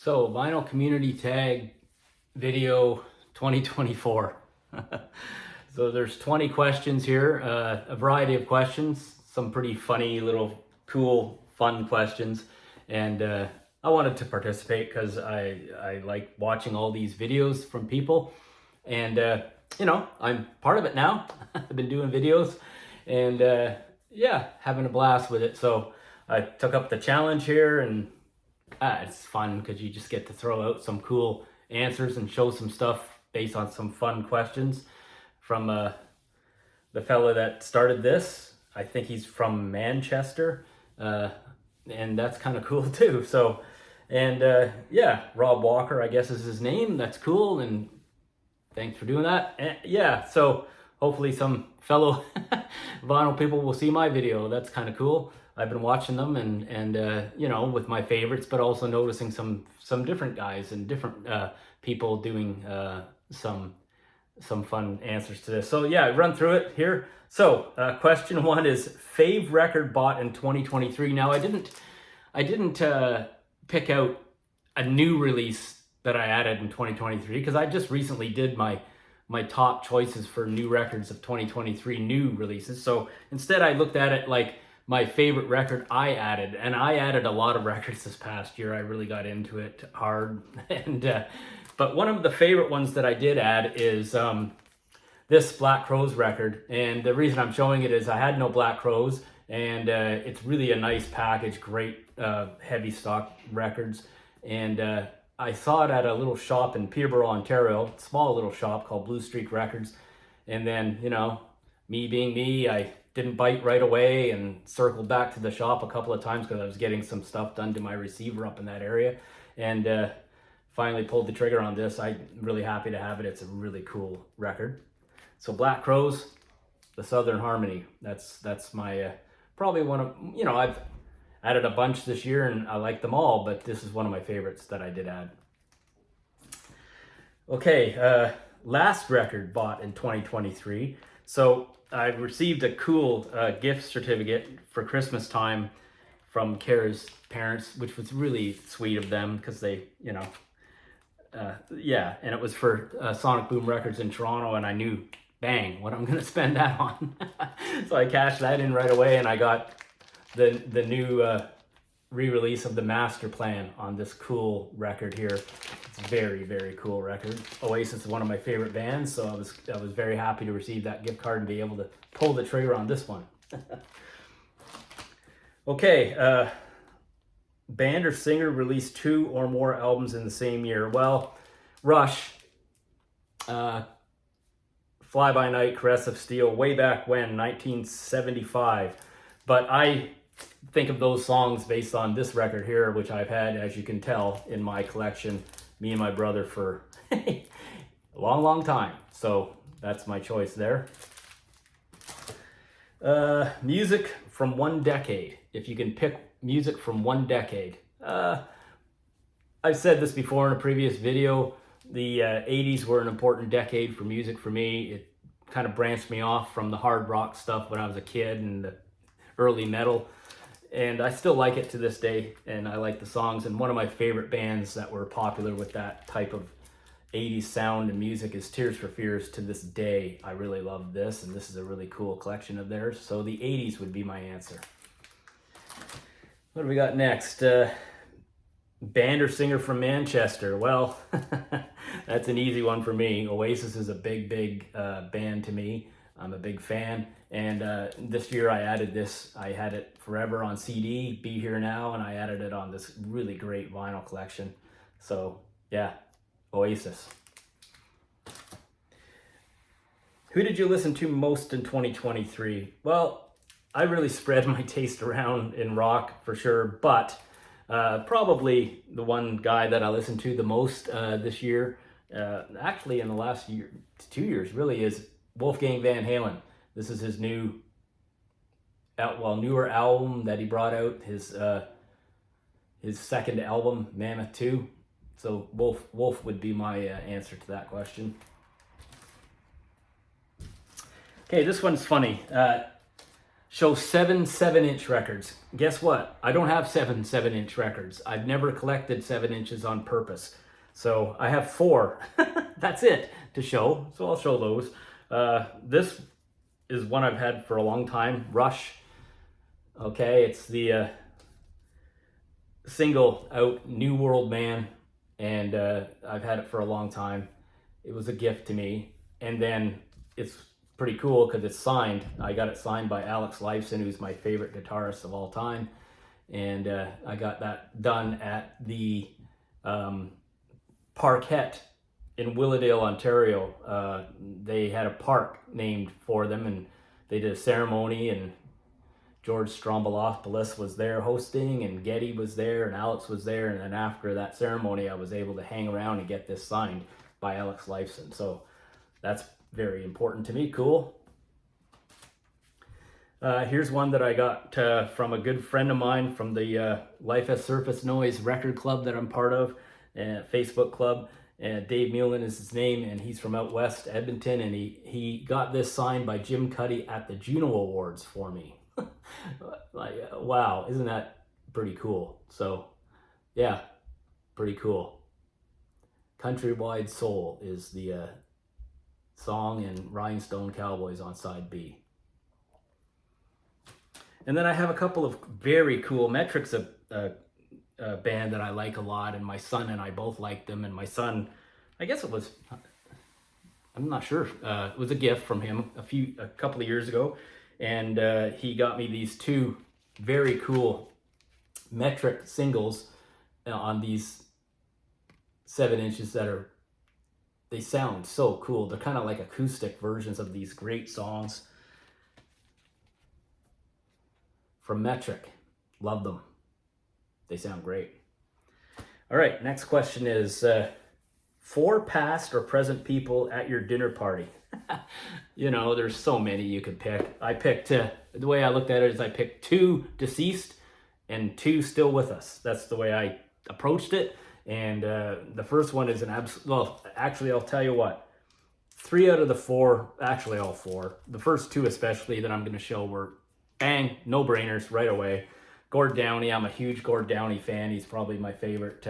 So, Vinyl Community Tag video 2024. So there's 20 questions here, a variety of questions, some pretty funny little cool fun questions, and I wanted to participate because I like watching all these videos from people, and I'm part of it now. I've been doing videos and yeah, having a blast with it. So I took up the challenge here, and it's fun because you just get to throw out some cool answers and show some stuff based on some fun questions from the fella that started this. I think he's from Manchester, and that's kind of cool too. So, and yeah, Rob Walker, I guess is his name. That's cool, and thanks for doing that. And yeah, so hopefully some fellow vinyl people will see my video. That's kind of cool. I've been watching them and with my favorites, but also noticing some different guys and different people doing some fun answers to this. So yeah, run through it here. So question one is fave record bought in 2023. Now I didn't pick out a new release that I added in 2023 because I just recently did my top choices for new records of 2023 new releases. So instead I looked at it like my favorite record I added, and I added a lot of records this past year. I really got into it hard, and but one of the favorite ones that I did add is this Black Crowes record, and the reason I'm showing it is I had no Black Crowes, and it's really a nice package, great heavy stock records, and I saw it at a little shop in Peterborough, Ontario, small little shop called Blue Streak Records, and then me being me, I didn't bite right away and circled back to the shop a couple of times because I was getting some stuff done to my receiver up in that area, and finally pulled the trigger on this. I'm really happy to have it. It's a really cool record. So Black Crowes, the Southern Harmony. That's my probably one of, I've added a bunch this year and I like them all, but this is one of my favorites that I did add. Okay, last record bought in 2023. So I received a cool gift certificate for Christmas time from Kara's parents, which was really sweet of them because they, yeah, and it was for Sonic Boom Records in Toronto, and I knew, bang, what I'm going to spend that on. So I cashed that in right away, and I got the new re-release of the Master Plan on this cool record here. It's a very, very cool record. Oasis is one of my favorite bands, so I was very happy to receive that gift card and be able to pull the trigger on this one. Okay, band or singer released 2 or more albums in the same year. Well, Rush, Fly By Night, Caress of Steel, way back when, 1975. But I think of those songs based on this record here, which I've had, as you can tell, in my collection, me and my brother, for a long, long time. So that's my choice there. Music from one decade. If you can pick music from one decade. I've said this before in a previous video. The 80s were an important decade for music for me. It kind of branched me off from the hard rock stuff when I was a kid and the early metal. And I still like it to this day, and I like the songs. And one of my favorite bands that were popular with that type of 80s sound and music is Tears for Fears to this day. I really love this, and this is a really cool collection of theirs. So the 80s would be my answer. What do we got next? Band or singer from Manchester? Well, that's an easy one for me. Oasis is a big, big band to me. I'm a big fan. And this year I added this. I had it forever on CD, Be Here Now, and I added it on this really great vinyl collection. So yeah, Oasis. Who did you listen to most in 2023? Well, I really spread my taste around in rock for sure, but probably the one guy that I listened to the most this year, actually in the last 2 years really, is Wolfgang Van Halen. This is his newer album that he brought out, his second album, Mammoth 2. So Wolf would be my answer to that question. Okay, this one's funny. show 7 7-inch records. Guess what? I don't have 7 7-inch records. I've never collected 7 inches on purpose. So I have 4. That's it to show. So I'll show those. This is one I've had for a long time. Rush. Okay, it's the single out, New World Man. And I've had it for a long time. It was a gift to me. And then it's pretty cool because it's signed. I got it signed by Alex Lifeson, who's my favorite guitarist of all time. And I got that done at the Parquet in Willowdale, Ontario. They had a park named for them, and they did a ceremony, and George Stroumboulopoulos was there hosting, and Geddy was there, and Alex was there. And then after that ceremony, I was able to hang around and get this signed by Alex Lifeson. So that's very important to me. Cool. Here's one that I got from a good friend of mine from the Life as Surface Noise record club that I'm part of, Facebook club. Dave Mullen is his name, and he's from out west, Edmonton, and he got this signed by Jim Cuddy at the Juno Awards for me. Like, wow, isn't that pretty cool? So, yeah, pretty cool. Countrywide Soul is the song, and Rhinestone Cowboys on side B. And then I have a couple of very cool Metrics, a band that I like a lot, and my son and I both like them. And my son, I guess it was, I'm not sure, it was a gift from him a couple of years ago, and he got me these 2 very cool Metric singles on these 7 inches they sound so cool. They're kind of like acoustic versions of these great songs from Metric. Love them. They sound great. All right, next question is 4 past or present people at your dinner party. You know, there's so many you could pick. I picked, the way I looked at it is I picked 2 deceased and 2 still with us. That's the way I approached it. And the first one is actually, I'll tell you what. 3 out of the 4, actually all 4, the first 2 especially that I'm going to show were bang, no-brainers right away. Gord Downie, I'm a huge Gord Downie fan. He's probably my favorite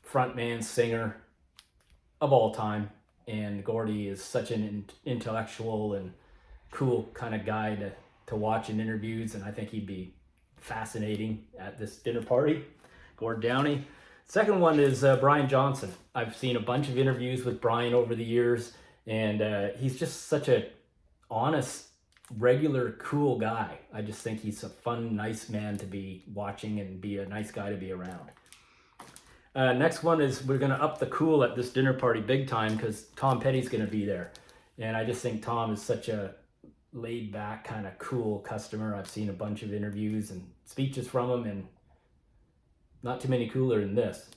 frontman, singer of all time. And Gordy is such an intellectual and cool kind of guy to watch in interviews, and I think he'd be fascinating at this dinner party. Gord Downie. Second one is Brian Johnson. I've seen a bunch of interviews with Brian over the years, and he's just such a honest, regular, cool guy. I just think he's a fun, nice man to be watching and be a nice guy to be around. Next one is we're going to up the cool at this dinner party big time because Tom Petty's going to be there. And I just think Tom is such a laid back, kind of cool customer. I've seen a bunch of interviews and speeches from him, and not too many cooler than this.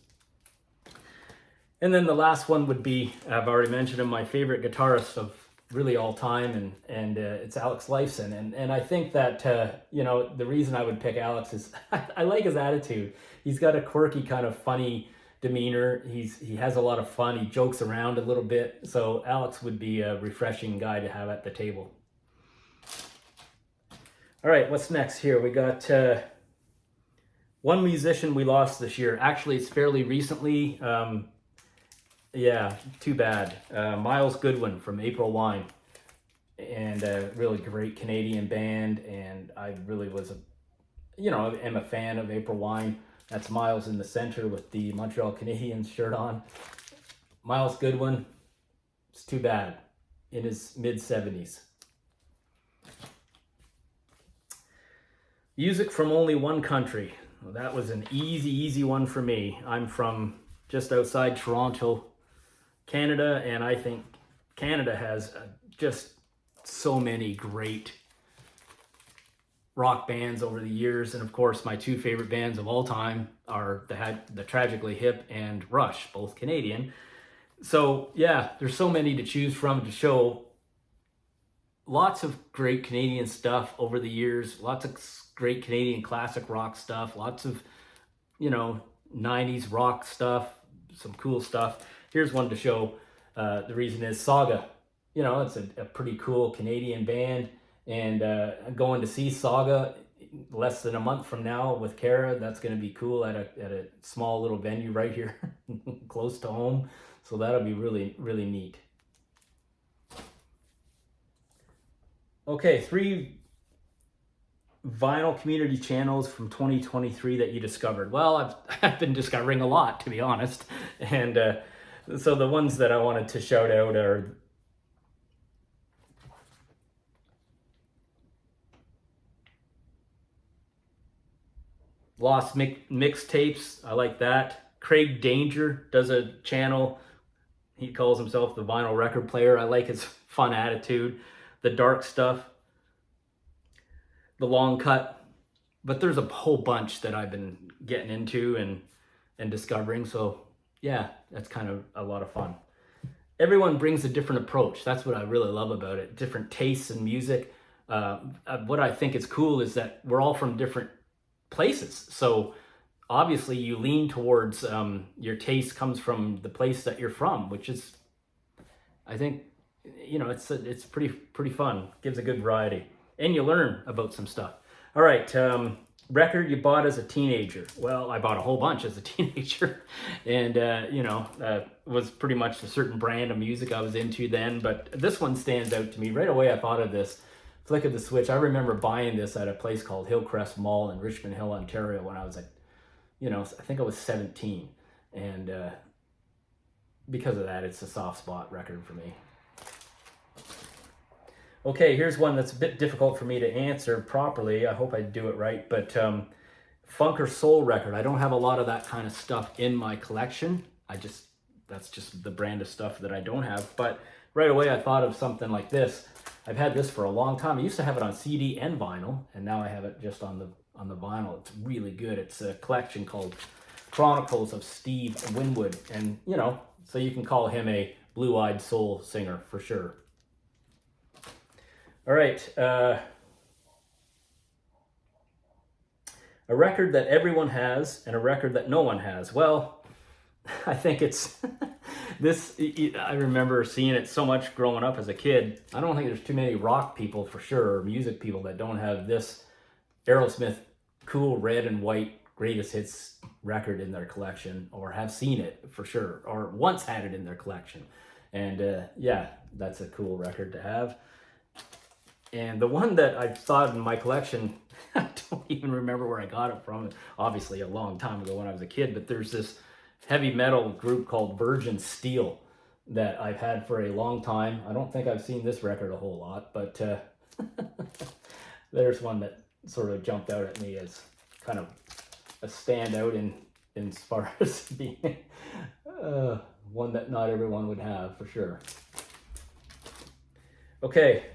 And then the last one would be, I've already mentioned him, my favorite guitarist of really all time, and it's Alex Lifeson. And I think that, you know, the reason I would pick Alex is I like his attitude. He's got a quirky, kind of funny demeanor. He has a lot of fun. He jokes around a little bit. So Alex would be a refreshing guy to have at the table. All right, what's next here? We got one musician we lost this year. Actually, it's fairly recently. Yeah, too bad. Miles Goodwin from April Wine, and a really great Canadian band. And I really was am a fan of April Wine. That's Miles in the center with the Montreal Canadiens shirt on. Miles Goodwin, it's too bad, in his mid-70s. Music from only one country. Well, that was an easy one for me. I'm from just outside Toronto, Canada, and I think Canada has just so many great rock bands over the years. And of course, my 2 favorite bands of all time are the Tragically Hip and Rush, both Canadian. So yeah, there's so many to choose from to show. Lots of great Canadian stuff over the years, lots of great Canadian classic rock stuff, lots of, 90s rock stuff, some cool stuff. Here's one to show. The reason is Saga. It's a pretty cool Canadian band, And going to see Saga less than a month from now with Kara. That's going to be cool at a small little venue right here close to home. So that'll be really, really neat. Okay, 3 vinyl community channels from 2023 that you discovered. Well, I've been discovering a lot, to be honest. And so the ones that I wanted to shout out are Lost Mixtapes. I like that. Craig Danger does a channel. He calls himself the Vinyl Record Player. I like his fun attitude. The Dark Stuff. The Long Cut. But there's a whole bunch that I've been getting into and discovering. So yeah, that's kind of a lot of fun. Everyone brings a different approach. That's what I really love about it. Different tastes in music. What I think is cool is that we're all from different places. So obviously you lean towards your taste comes from the place that you're from, which is, I think, you know, it's pretty fun. Gives a good variety, and you learn about some stuff. All right, record you bought as a teenager. Well, I bought a whole bunch as a teenager, and you know, was pretty much a certain brand of music I was into then. But this one stands out to me right away. I thought of this. Flick of the switch. I remember buying this at a place called Hillcrest Mall in Richmond Hill, Ontario, when I was like, you know, I think I was 17, and because of that, it's a soft spot record for me. Okay, here's one that's a bit difficult for me to answer properly. I hope I do it right, but funk or soul record. I don't have a lot of that kind of stuff in my collection. That's just the brand of stuff that I don't have. But right away, I thought of something like this. I've had this for a long time. I used to have it on CD and vinyl, and now I have it just on the vinyl. It's really good. It's a collection called Chronicles of Steve Winwood, and you know, so you can call him a blue-eyed soul singer for sure. All right, a record that everyone has and a record that no one has. Well, I think it's this. I remember seeing it so much growing up as a kid. I don't think there's too many rock people for sure, or music people, that don't have this Aerosmith Cool Red and White Greatest Hits record in their collection, or have seen it for sure, or once had it in their collection. And yeah, that's a cool record to have. And the one that I thought in my collection, I don't even remember where I got it from. Obviously a long time ago when I was a kid, but there's this heavy metal group called Virgin Steel that I've had for a long time. I don't think I've seen this record a whole lot, but there's one that sort of jumped out at me as kind of a standout in as far as being one that not everyone would have for sure. Okay,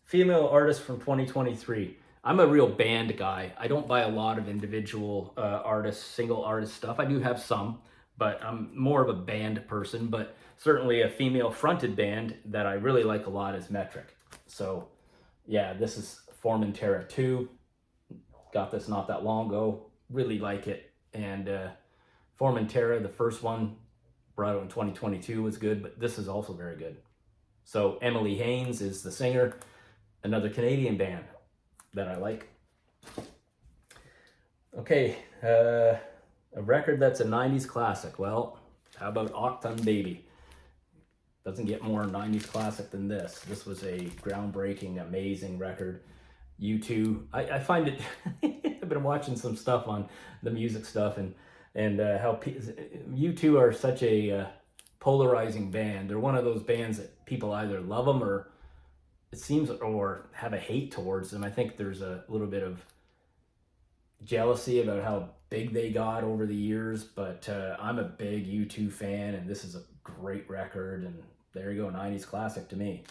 female artist from 2023. I'm a real band guy. I don't buy a lot of individual artists, single artist stuff. I do have some, but I'm more of a band person. But certainly a female fronted band that I really like a lot is Metric. So yeah, this is Formentera 2. Got this not that long ago. Really like it. And Formentera, the first one, brought out in 2022, was good, but this is also very good. So Emily Haines is the singer. Another Canadian band that I like. Okay, a record that's a 90s classic. Well, how about Achtung Baby? Doesn't get more 90s classic than this. This was a groundbreaking, amazing record. U2, I find it, I've been watching some stuff on the music stuff and how U2 are such a polarizing band. They're one of those bands that people either love them or it seems, or have a hate towards them. I think there's a little bit of jealousy about how big they got over the years, but I'm a big U2 fan, and this is a great record, and there you go, 90s classic to me.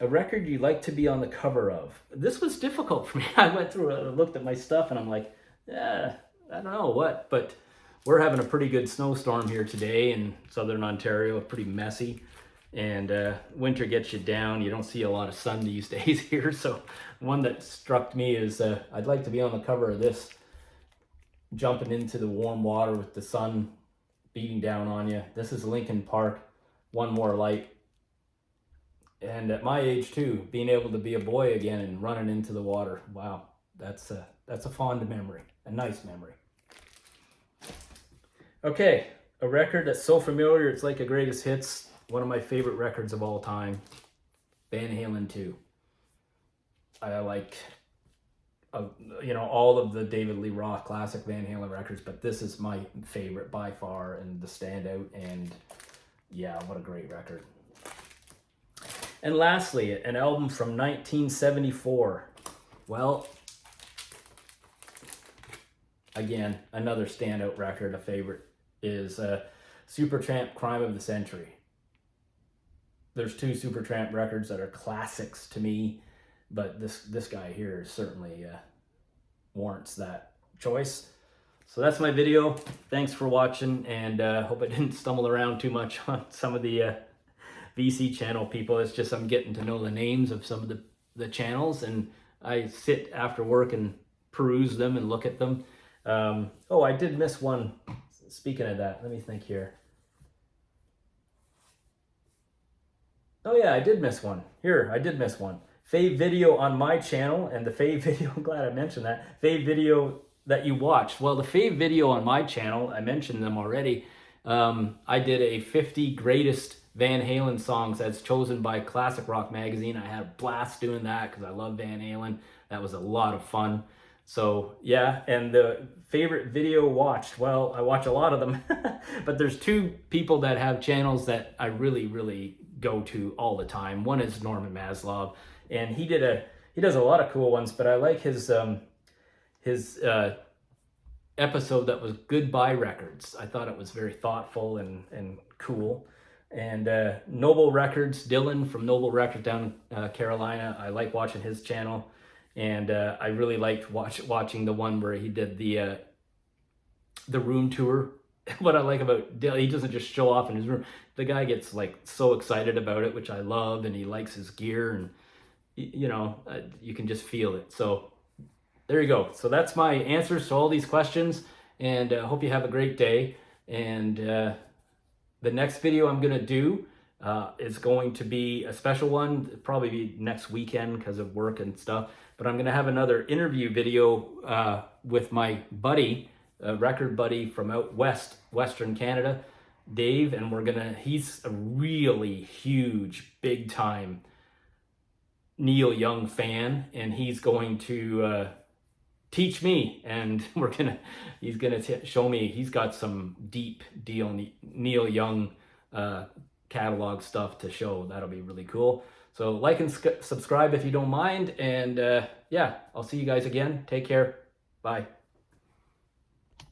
A record you like to be on the cover of. This was difficult for me. I went through it, looked at my stuff, and I'm like, I don't know what, but we're having a pretty good snowstorm here today in southern Ontario, pretty messy, and winter gets you down. You don't see a lot of sun these days here, so one that struck me is I'd like to be on the cover of this, jumping into the warm water with the sun beating down on you. This is Linkin Park, one more light. And at my age too, being able to be a boy again and running into the water. Wow, that's a fond memory, a nice memory. Okay, a record that's so familiar, it's like a greatest hits. One of my favorite records of all time, Van Halen 2. I like, all of the David Lee Roth classic Van Halen records, but this is my favorite by far and the standout. And yeah, what a great record. And lastly, an album from 1974. Well, again, another standout record, a favorite, is Supertramp, Crime of the Century. There's two Supertramp records that are classics to me, but this guy here certainly warrants that choice. So that's my video. Thanks for watching, and hope I didn't stumble around too much on some of the VC channel people. It's just I'm getting to know the names of some of the channels, and I sit after work and peruse them and look at them. Oh, I did miss one. Speaking of that, let me think here. Oh yeah, I did miss one. I did miss one. Fave video on my channel, and the fave video, I'm glad I mentioned that. Fave video that you watched. Well, the fave video on my channel, I mentioned them already. I did a 50 greatest Van Halen songs as chosen by Classic Rock Magazine. I had a blast doing that because I love Van Halen. That was a lot of fun. So yeah, and the favorite video watched, well, I watch a lot of them, but there's two people that have channels that I really, really go to all the time. One is Norman Maslov, and he does a lot of cool ones, but I like his episode that was Goodbye Records. I thought it was very thoughtful and cool. And Noble Records, Dylan from Noble Records down in Carolina, I like watching his channel. And I really liked watching the one where he did the room tour. What I like about Dylan, he doesn't just show off in his room. The guy gets like so excited about it, which I love, and he likes his gear, and you can just feel it. So there you go. So that's my answers to all these questions, and I hope you have a great day. And the next video I'm gonna do is going to be a special one. It'll probably be next weekend because of work and stuff. But I'm gonna have another interview video with my buddy, a record buddy from out west, Western Canada, Dave, and he's a really huge, big time Neil Young fan, and he's going to teach me, and he's gonna show me. He's got some deep Neil Young catalog stuff to show. That'll be really cool. So like and subscribe if you don't mind, and yeah, I'll see you guys again. Take care. Bye.